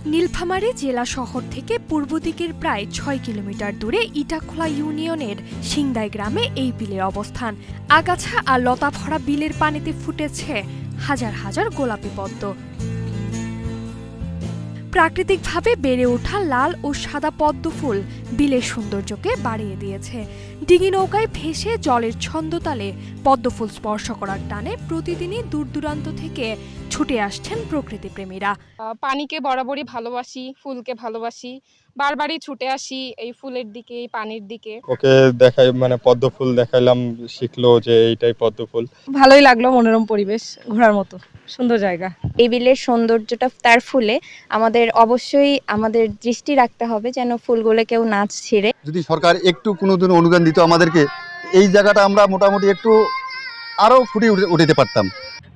নীলফামারী জেলা শহর থেকে পূর্ব দিকের প্রায় ৬ কিলোমিটার দূরে ইটাখোলা ইউনিয়নের সিংদাই গ্রামে এই বিলের অবস্থান। আগাছা আর লতা ভরা বিলের পানিতে ফুটেছে হাজার হাজার গোলাপি পদ্ম। প্রাকৃতিকভাবে বেড়ে ওঠা লাল ও সাদা পদ্ম ফুল বিলের সৌন্দর্যকে বাড়িয়ে দিয়েছে। ডিঙি নৌকায় ভেসে জলের ছন্দতালে পদ্ম ফুল স্পর্শ করার টানে প্রতিদিনই দূর দূরান্ত থেকে ছুটে আসছেন প্রকৃতিপ্রেমীরা। পানিকে বরাবরই ভালোবাসি, ফুলকে ভালোবাসি, বারবারই ছুটে আসি এই ফুলের দিকে, এই পানির দিকে। ওকে দেখাই পদ্ম ফুল দেখাইলাম, শিখলো যে এইটাই পদ্ম ফুল। ভালোই লাগলো, মনোরম পরিবেশ, ঘোরার মতো সুন্দর জায়গা। এই বিলের সৌন্দর্যটা তার ফুলে আমাদের অবশ্যই আমাদের দৃষ্টি রাখতে হবে যেন ফুলগুলো কেউ না ছিঁড়ে। যদি সরকার একটু কোনোদিন অনুদান দিত আমাদেরকে, এই জায়গাটা আমরা মোটামুটি একটু আরো ফুটিয়ে উঠাতে পারতাম।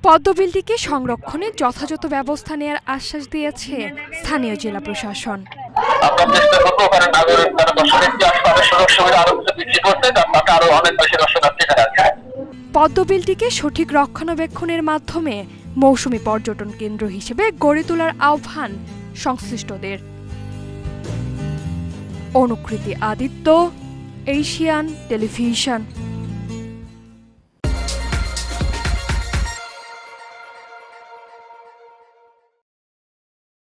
পদ্মবিলটিকে সংরক্ষণে যথাযথ ব্যবস্থা নেওয়ার আশ্বাস দিয়েছে স্থানীয় জেলা প্রশাসন। পদ্মবিলটিকে সঠিক রক্ষণাবেক্ষণের মাধ্যমে মৌসুমী পর্যটন কেন্দ্র হিসেবে গড়ে তোলার আহ্বান সংশ্লিষ্টদের। অনুকৃতি আদিত্য, এশিয়ান টেলিভিশন।